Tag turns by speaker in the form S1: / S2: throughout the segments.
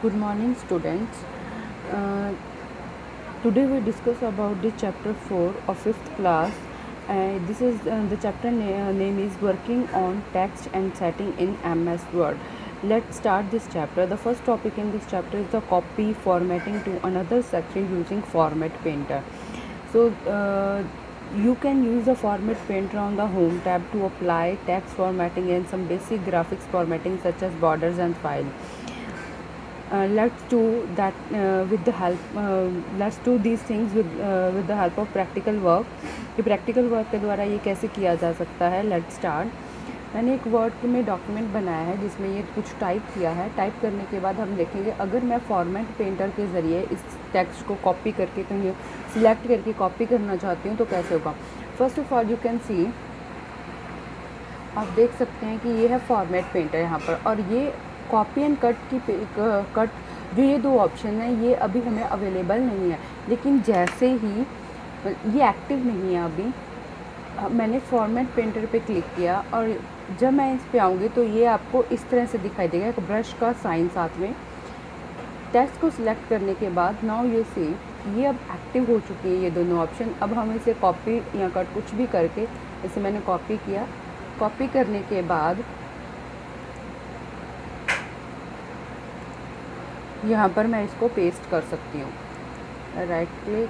S1: Good morning, students. Uh, Today we discuss about the chapter 4 of 5th class. This is the chapter name is Working on Text and Setting in MS Word. Let's start this chapter. The first topic in this chapter is the copy formatting to another section using Format Painter. So you can use the Format Painter on the Home tab to apply text formatting and some basic graphics formatting such as borders and file. Let's do that with the help let's do these things with the help of practical work. ये practical work के द्वारा ये कैसे किया जा सकता है. Let's start. मैंने एक वर्ड में डॉक्यूमेंट बनाया है जिसमें ये कुछ टाइप किया है. टाइप करने के बाद हम देखेंगे अगर मैं फॉर्मेट पेंटर के ज़रिए इस टेक्स्ट को कॉपी करके कहीं सिलेक्ट करके कॉपी करना चाहती हूँ तो कैसे होगा. First of all you can see, आप देख सकते हैं कि ये है फॉर्मेट पेंटर यहाँ पर, और ये कॉपी एंड कट जो ये दो ऑप्शन हैं ये अभी हमें अवेलेबल नहीं है. लेकिन जैसे ही ये एक्टिव नहीं है अभी, मैंने फॉर्मेट पेंटर पे क्लिक किया और जब मैं इस पे आऊँगी तो ये आपको इस तरह से दिखाई देगा, एक ब्रश का साइन साथ में. टेक्स्ट को सिलेक्ट करने के बाद नाउ यू सी ये अब एक्टिव हो चुकी है ये दोनों ऑप्शन. अब हम इसे कॉपी या कट कुछ भी करके, जैसे मैंने कॉपी किया, कॉपी करने के बाद यहाँ पर मैं इसको पेस्ट कर सकती हूँ. Right click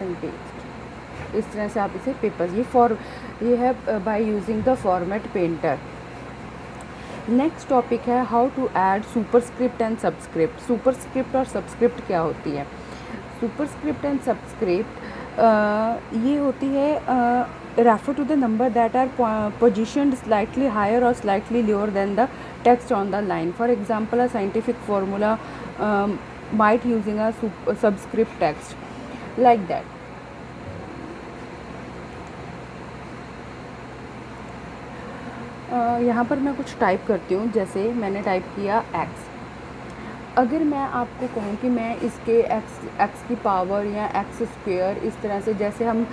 S1: and paste. इस तरह से आप इसे पेपर ये है by using the format painter. Next topic है how to add superscript and subscript. Superscript और सबस्क्रिप्ट क्या होती है. सुपरस्क्रिप्ट एंड सबस्क्रिप्ट ये होती है refer to the number that are positioned slightly higher or slightly lower than the text on the line. For example, a scientific formula might using a subscript text like that. यहाँ पर मैं कुछ type करती हूँ. जैसे मैंने type किया x. अगर मैं आपको कहूँ कि मैं इसके x की पावर या एक्स स्क्वायर इस तरह से, जैसे हम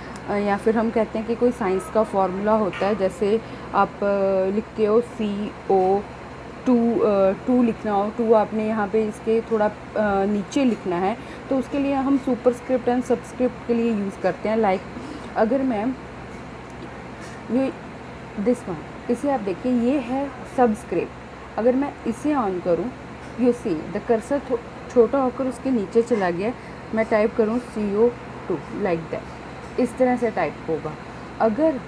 S1: या फिर हम कहते हैं कि कोई साइंस का फार्मूला होता है, जैसे आप लिखते हो CO2 लिखना हो, 2 आपने यहाँ पे इसके थोड़ा नीचे लिखना है तो उसके लिए हम सुपरस्क्रिप्ट एंड सबस्क्रिप्ट के लिए यूज़ करते हैं. लाइक अगर मैं ये दिस वन, इसे आप देखिए ये है सबस्क्रिप्ट. अगर मैं इसे ऑन करूँ, यू सी द कर्सर छोटा होकर उसके नीचे चला गया. मैं टाइप करूँ CO2 लाइक दैट, इस तरह से टाइप होगा. अगर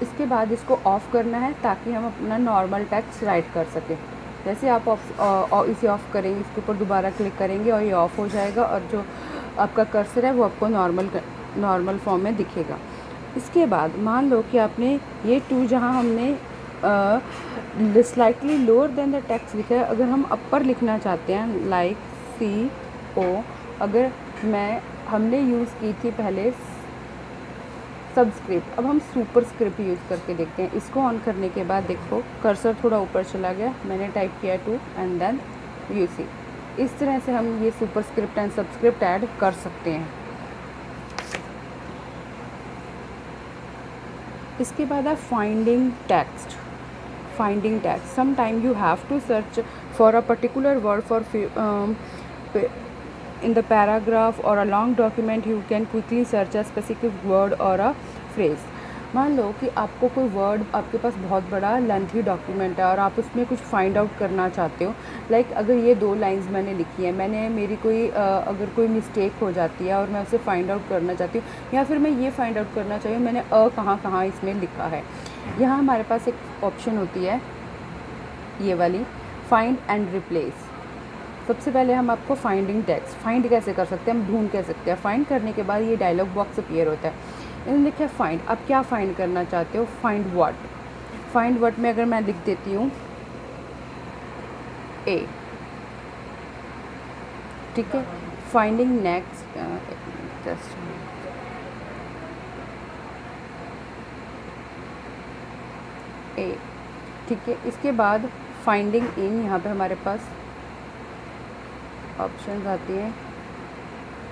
S1: इसके बाद इसको ऑफ़ करना है ताकि हम अपना नॉर्मल टेक्स्ट राइट कर सकें. जैसे आप इसे ऑफ़ करेंगे, इसके ऊपर दोबारा क्लिक करेंगे और ये ऑफ़ हो जाएगा और जो आपका कर्सर है वो आपको नॉर्मल फॉर्म में दिखेगा. इसके बाद मान लो कि आपने ये 2 जहाँ हमने slightly lower than the text लिखा है, अगर हम अपर लिखना चाहते हैं लाइक CO, अगर हमने यूज़ की थी पहले सबस्क्रिप्ट, अब हम सुपरस्क्रिप्ट यूज़ करके देखते हैं. इसको ऑन करने के बाद देखो कर्सर थोड़ा ऊपर चला गया, मैंने टाइप किया 2 एंड देन यू सी. इस तरह से हम ये सुपरस्क्रिप्ट एंड सबस्क्रिप्ट ऐड कर सकते हैं. इसके बाद है finding text. Finding text. Sometime you have to search for a particular word for in the paragraph or a long document. You can quickly search a specific word or a phrase. मान लो कि आपको कोई word, आपके पास बहुत बड़ा lengthy document है और आप उसमें कुछ फाइंड आउट करना चाहते हो. लाइक अगर ये 2 लाइंस मैंने लिखी है, मेरी कोई अगर कोई मिस्टेक हो जाती है और मैं उसे फाइंड आउट करना चाहती हूँ, या फिर मैं ये फाइंड आउट करना चाहिए मैंने कहाँ इसमें लिखा है. यहाँ हमारे पास एक ऑप्शन होती है ये वाली, फाइंड एंड रिप्लेस. सबसे पहले हम आपको फाइंडिंग टेक्स्ट फाइंड कैसे कर सकते हैं, हम ढूंढ कैसे सकते हैं. फाइंड करने के बाद ये डायलॉग बॉक्स अपीयर होता है. इसमें देखिए फाइंड, आप क्या फाइंड करना चाहते हो. फाइंड व्हाट में अगर मैं लिख देती हूँ A, ठीक है. फाइंडिंग नेक्स्ट, जस्ट A, ठीक है. इसके बाद फाइंडिंग इन, यहाँ पे हमारे पास ऑप्शंस आती हैं.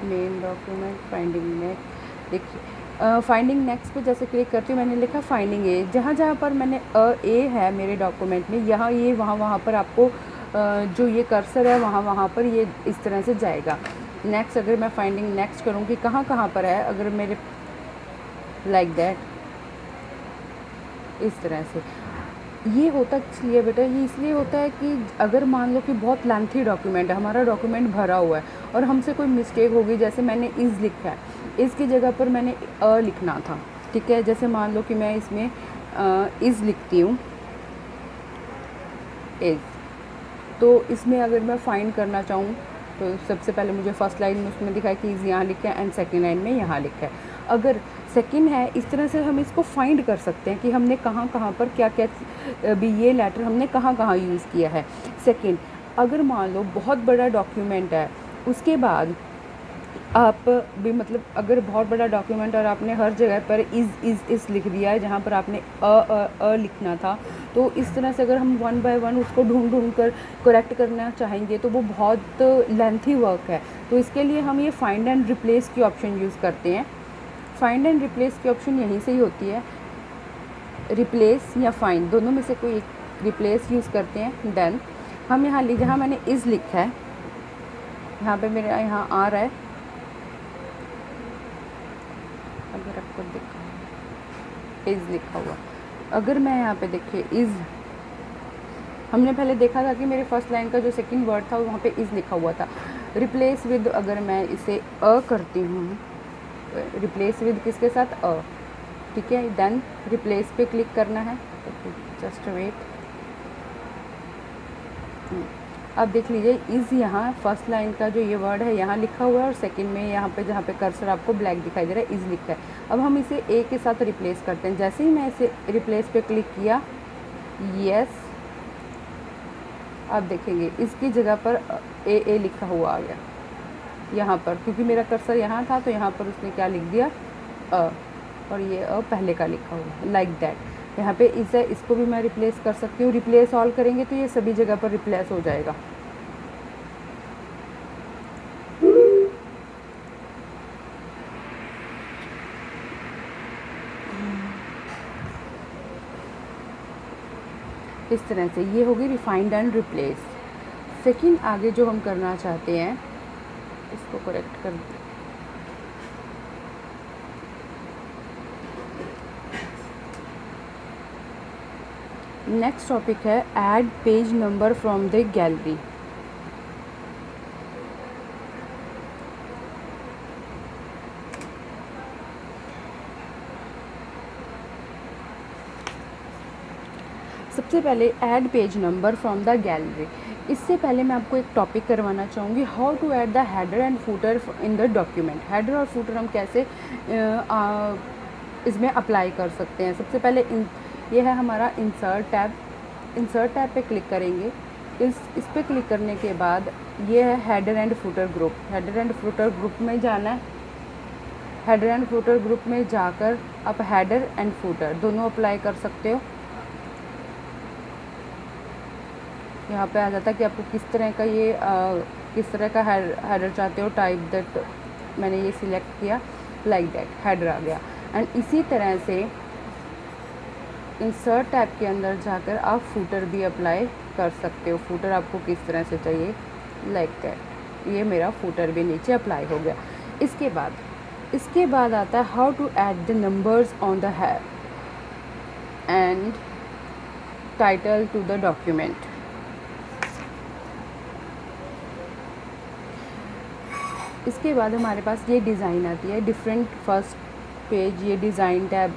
S1: Main document, finding next. देखिए फाइंडिंग नेक्स्ट पे जैसे क्लिक करती हूँ, मैंने लिखा फाइंडिंग ए, जहाँ जहाँ पर मैंने ए है मेरे डॉक्यूमेंट में, यहाँ ये वहाँ वहाँ पर आपको जो ये कर्सर है वहाँ वहाँ पर ये इस तरह से जाएगा। नेक्स्ट अगर मैं फाइंडिंग नेक्स्ट करूँगी कहाँ कहाँ पर है, अगर मेरे लाइक दैट इस तरह से, ये होता इसलिए बेटा, ये इसलिए होता है कि अगर मान लो कि बहुत लेंथी डॉक्यूमेंट है, हमारा डॉक्यूमेंट भरा हुआ है और हमसे कोई मिस्टेक होगी, जैसे मैंने इज़ लिखा है, इज़ की जगह पर मैंने अ लिखना था, ठीक है। जैसे मान लो कि मैं इसमें इज़ लिखती हूँ, इज़, तो इसमें अगर मैं फाइंड करना चाहूँ तो सबसे पहले मुझे फर्स्ट लाइन में उसमें दिखा है कि इज़ यहाँ लिखा है एंड सेकेंड लाइन में यहाँ लिखा है। अगर सेकंड है, इस तरह से हम इसको फाइंड कर सकते हैं कि हमने कहाँ कहाँ पर क्या क्या भी ये लेटर हमने कहाँ कहाँ यूज़ किया है। सेकंड, अगर मान लो बहुत बड़ा डॉक्यूमेंट है, उसके बाद आप भी मतलब अगर बहुत बड़ा डॉक्यूमेंट और आपने हर जगह पर इज़ लिख दिया है जहाँ पर आपने अ लिखना था, तो इस तरह से अगर हम वन बाय वन उसको ढूंढ कर करेक्ट करना चाहेंगे तो वो बहुत लेंथी वर्क है। तो इसके लिए हम ये फाइंड एंड रिप्लेस की ऑप्शन यूज़ करते हैं। फाइंड एंड रिप्लेस की ऑप्शन यहीं से ही होती है, रिप्लेस या फाइंड दोनों में से कोई एक, रिप्लेस यूज़ करते हैं। देन हम यहाँ जहाँ मैंने इज़ लिखा है, यहाँ पे मेरा यहाँ आ रहा है, अगर आपको देखा इज़ लिखा हुआ, अगर मैं यहाँ पे देखिए इज़, हमने पहले देखा था कि मेरे फर्स्ट लाइन का जो सेकंड वर्ड था वहाँ पे इज़ लिखा हुआ था। रिप्लेस विद, अगर मैं इसे अ करती हूँ, रिप्लेस विद किसके साथ, अ, ठीक है। देन रिप्लेस पे क्लिक करना है, जस्ट वेट। अब देख लीजिए इज़ यहाँ फर्स्ट लाइन का जो ये वर्ड है यहाँ लिखा हुआ है और सेकंड में यहाँ पे जहाँ पे कर्सर आपको ब्लैक दिखाई दे रहा है इज़ लिखा है। अब हम इसे ए के साथ रिप्लेस करते हैं। जैसे ही मैं इसे रिप्लेस पे क्लिक किया, यस, आप देखेंगे इसकी जगह पर ए लिखा हुआ आ गया यहाँ पर, क्योंकि मेरा कर्सर यहाँ था तो यहाँ पर उसने क्या लिख दिया, अ, और ये अ पहले का लिखा हुआ, लाइक दैट। यहाँ पे इस है, इसको भी मैं रिप्लेस कर सकती हूँ। रिप्लेस ऑल करेंगे तो ये सभी जगह पर रिप्लेस हो जाएगा। इस तरह से ये होगी रिफाइंड एंड रिप्लेस। सेकंड, आगे जो हम करना चाहते हैं इसको करेक्ट कर, नेक्स्ट टॉपिक है add page number from the gallery. सबसे पहले add page number from the gallery. इससे पहले मैं आपको एक टॉपिक करवाना चाहूँगी, how to add the header and footer in the document. Header और फूटर हम कैसे इसमें अप्लाई कर सकते हैं। सबसे पहले ये है हमारा इंसर्ट टैब। इंसर्ट टैब पे क्लिक करेंगे। इस पे क्लिक करने के बाद ये है header and footer group. Header and footer group में जाना है। हेडर एंड फूटर ग्रुप में जाकर आप हेडर एंड फूटर दोनों अप्लाई कर सकते हो। यहाँ पे आ जाता है कि आपको किस तरह का ये किस तरह का हेडर चाहते हो, टाइप दैट, मैंने ये सिलेक्ट किया, लाइक दैट, हेडर आ गया। एंड इसी तरह से इंसर्ट टैब के अंदर जाकर आप फूटर भी अप्लाई कर सकते हो। फूटर आपको किस तरह से चाहिए, लाइक दैट, ये मेरा फूटर भी नीचे अप्लाई हो गया। इसके बाद आता है how to add the numbers on the head and title to the document. इसके बाद हमारे पास ये डिज़ाइन आती है, डिफरेंट फर्स्ट पेज, ये डिज़ाइन टैब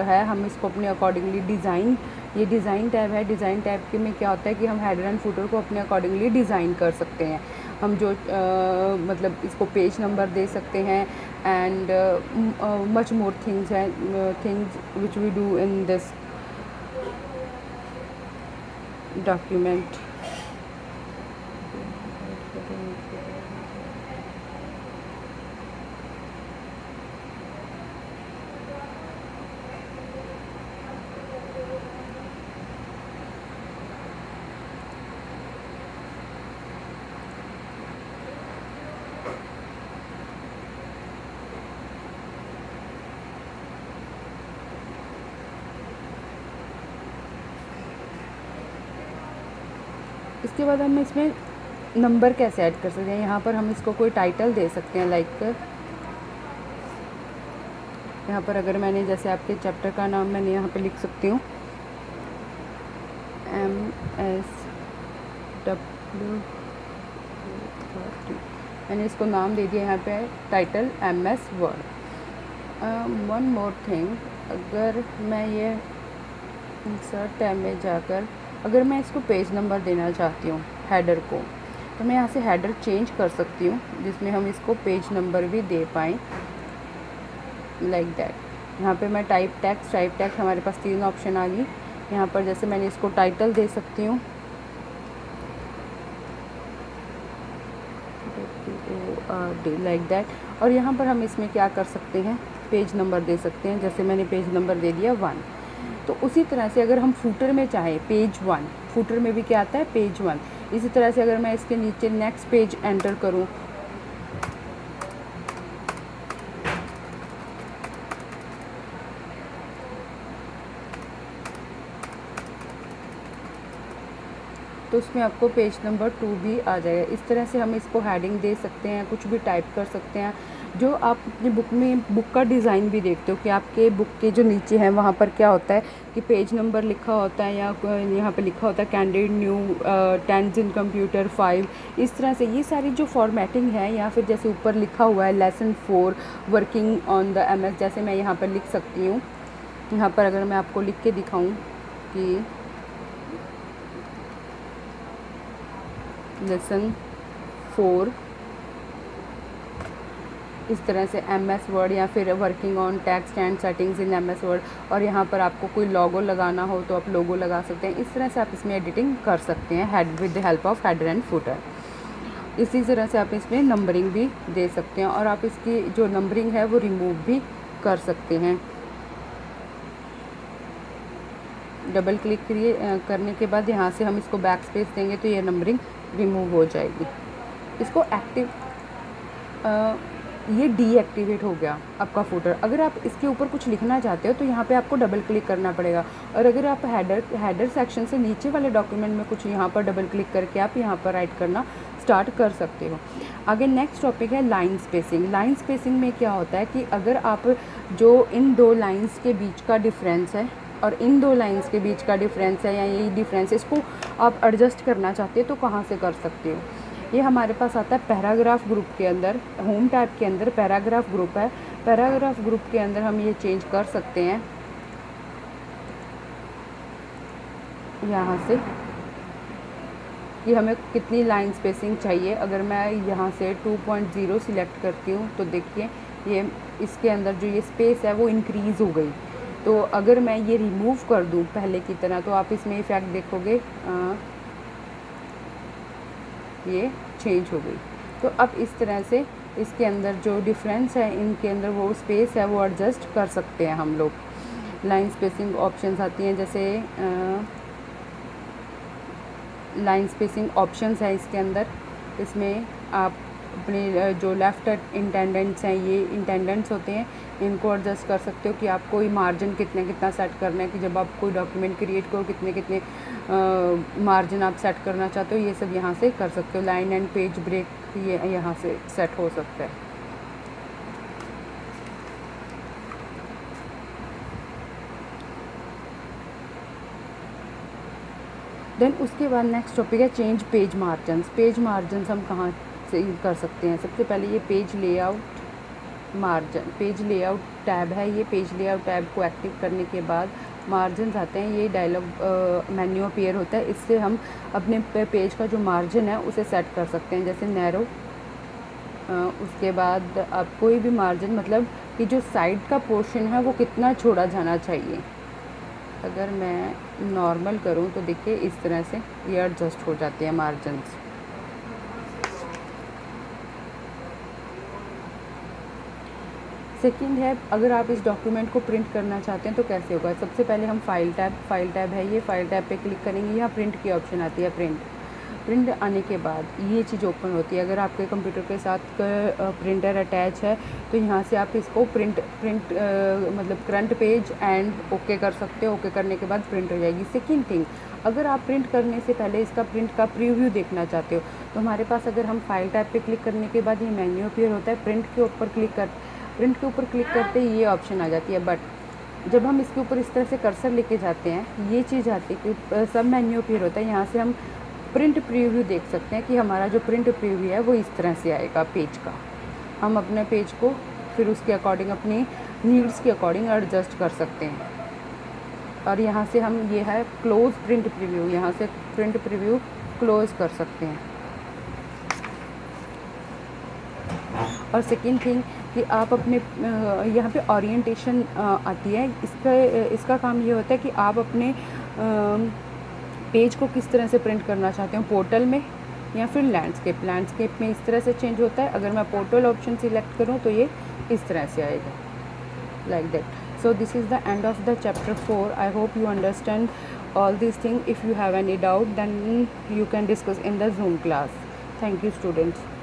S1: है। हम इसको अपने अकॉर्डिंगली डिज़ाइन, ये डिज़ाइन टैब है। डिज़ाइन टैब के में क्या होता है कि हम हेडर एंड फूटर को अपने अकॉर्डिंगली डिज़ाइन कर सकते हैं। हम जो मतलब इसको पेज नंबर दे सकते हैं एंड मच मोर थिंग्स हैं, things which we do in this document. इसके बाद हम इसमें नंबर कैसे ऐड कर सकते हैं। यहाँ पर हम इसको कोई टाइटल दे सकते हैं, लाइक यहाँ पर अगर मैंने जैसे आपके चैप्टर का नाम मैंने यहाँ पे लिख सकती हूँ MS-W, मैंने इसको नाम दे दिया यहाँ पे title MS word. One more thing, अगर मैं ये इंसर्ट टैब में जाकर अगर मैं इसको पेज नंबर देना चाहती हूँ हेडर को, तो मैं यहाँ से हेडर चेंज कर सकती हूँ जिसमें हम इसको पेज नंबर भी दे पाएँ, लाइक दैट। यहाँ पे मैं टाइप टैक्स हमारे पास 3 ऑप्शन आ गई। यहाँ पर जैसे मैंने इसको टाइटल दे सकती हूँ, लाइक दैट। और यहाँ पर हम इसमें क्या कर सकते हैं, पेज नंबर दे सकते हैं। जैसे मैंने पेज नंबर दे दिया 1। तो उसी तरह से अगर हम फूटर में चाहें पेज 1, फूटर में भी क्या आता है पेज 1। इसी तरह से अगर मैं इसके नीचे नेक्स्ट पेज एंटर करूँ, तो उसमें आपको पेज नंबर 2 भी आ जाएगा। इस तरह से हम इसको हेडिंग दे सकते हैं, कुछ भी टाइप कर सकते हैं। जो आप अपनी बुक में बुक का डिज़ाइन भी देखते हो कि आपके बुक के जो नीचे हैं वहाँ पर क्या होता है कि पेज नंबर लिखा होता है, या यहाँ पे लिखा होता है कैंडिड न्यू 10 इन कंप्यूटर 5। इस तरह से ये सारी जो फॉर्मेटिंग है, या फिर जैसे ऊपर लिखा हुआ है lesson 4 working on the MS, जैसे मैं यहाँ पर लिख सकती हूँ। यहाँ पर अगर मैं आपको लिख के दिखाऊँ कि लेसन 4 इस तरह से MS वर्ड, या फिर working on text and settings in MS word, और यहाँ पर आपको कोई लोगो लगाना हो तो आप लोगो लगा सकते हैं। इस तरह से आप इसमें एडिटिंग कर सकते हैं head with the help of header and footer. इसी तरह से आप इसमें नंबरिंग भी दे सकते हैं, और आप इसकी जो नंबरिंग है वो रिमूव भी कर सकते हैं। डबल क्लिक करने के बाद यहाँ से हम इसको बैक स्पेस देंगे तो ये नंबरिंग रिमूव हो जाएगी। इसको एक्टिव ये डीएक्टिवेट हो गया आपका फुटर। अगर आप इसके ऊपर कुछ लिखना चाहते हो तो यहाँ पे आपको डबल क्लिक करना पड़ेगा, और अगर आप हेडर सेक्शन से नीचे वाले डॉक्यूमेंट में कुछ यहाँ पर डबल क्लिक करके आप यहाँ पर राइट करना स्टार्ट कर सकते हो। आगे नेक्स्ट टॉपिक है लाइन स्पेसिंग। लाइन स्पेसिंग में क्या होता है कि अगर आप जो इन 2 लाइन्स के बीच का डिफरेंस है और इन 2 लाइन्स के बीच का डिफरेंस है, या यही डिफरेंस है, इसको आप एडजस्ट करना चाहते हो तो कहाँ से कर सकते हो। ये हमारे पास आता है पैराग्राफ ग्रुप के अंदर, होम टैब के अंदर पैराग्राफ ग्रुप है। पैराग्राफ ग्रुप के अंदर हम ये चेंज कर सकते हैं यहाँ से कि हमें कितनी लाइन स्पेसिंग चाहिए। अगर मैं यहाँ से 2.0 सिलेक्ट करती हूँ तो देखिए ये इसके अंदर जो ये स्पेस है वो इंक्रीज़ हो गई। तो अगर मैं ये रिमूव कर दूँ पहले की तरह तो आप इसमें इफ़ेक्ट देखोगे ये चेंज हो गई। तो अब इस तरह से इसके अंदर जो डिफरेंस है इनके अंदर वो स्पेस है वो एडजस्ट कर सकते हैं हम लोग। लाइन स्पेसिंग ऑप्शंस आती हैं, जैसे लाइन स्पेसिंग ऑप्शंस है इसके अंदर। इसमें आप अपने जो लेफ़्ट इंटेंडेंट्स हैं, ये इंटेंडेंट्स होते हैं, इनको एडजस्ट कर सकते हो कि आप कोई मार्जिन कितना सेट करना है, कि जब आप कोई डॉक्यूमेंट क्रिएट करो कितने मार्जिन आप सेट करना चाहते हो, ये सब यहाँ से कर सकते हो। लाइन एंड पेज ब्रेक ये यहाँ से सेट हो सकता है। देन उसके बाद नेक्स्ट टॉपिक है change page margins. Page margins हम कहाँ से कर सकते हैं। सबसे पहले ये page layout margin, page layout tab है। ये पेज लेआउट टैब को एक्टिव करने के बाद मार्जिन्स आते हैं, ये डायलॉग मेन्यू अपीयर होता है। इससे हम अपने पेज का जो मार्जिन है उसे सेट कर सकते हैं, जैसे नैरो। उसके बाद आप कोई भी मार्जिन, मतलब कि जो साइड का पोर्शन है वो कितना छोड़ा जाना चाहिए। अगर मैं नॉर्मल करूं तो देखिए इस तरह से ये एडजस्ट हो जाते हैं मार्जिन्स। सेकंड है, अगर आप इस डॉक्यूमेंट को प्रिंट करना चाहते हैं तो कैसे होगा। सबसे पहले हम फाइल टैब है, ये फाइल टैब पे क्लिक करेंगे, यहाँ प्रिंट की ऑप्शन आती है, प्रिंट। प्रिंट आने के बाद ये चीज़ ओपन होती है। अगर आपके कंप्यूटर के साथ प्रिंटर अटैच है तो यहाँ से आप इसको प्रिंट मतलब करंट पेज एंड ओके कर सकते हो। ओके करने के बाद प्रिंट हो जाएगी। सेकंड थिंग, अगर आप प्रिंट करने से पहले इसका प्रिंट का प्रीव्यू देखना चाहते हो तो हमारे पास, अगर हम फाइल टैब पे क्लिक करने के बाद ये मेन्यू अपीयर होता है, प्रिंट के ऊपर क्लिक करते ही ये ऑप्शन आ जाती है। बट जब हम इसके ऊपर इस तरह से कर्सर लेके जाते हैं, ये चीज़ आती है कि सब मेन्यू अपीयर होता है। यहाँ से हम प्रिंट प्रीव्यू देख सकते हैं कि हमारा जो प्रिंट प्रीव्यू है वो इस तरह से आएगा पेज का। हम अपने पेज को फिर उसके अकॉर्डिंग, अपनी नीड्स के अकॉर्डिंग एडजस्ट कर सकते हैं। और यहाँ से हम, ये है क्लोज प्रिंट प्रीव्यू, यहाँ से प्रिंट प्रीव्यू क्लोज कर सकते हैं। और सेकेंड थिंग कि आप अपने यहाँ पे ओरिएंटेशन आती है। इसका काम ये होता है कि आप अपने पेज को किस तरह से प्रिंट करना चाहते हो, पोर्टल में या फिर लैंडस्केप में इस तरह से चेंज होता है। अगर मैं पोर्टल ऑप्शन सिलेक्ट करूँ तो ये इस तरह से आएगा, like that. So this is the end of the chapter 4. I hope you understand all these things. If you have any doubt, then you can discuss in the Zoom class. Thank you, students.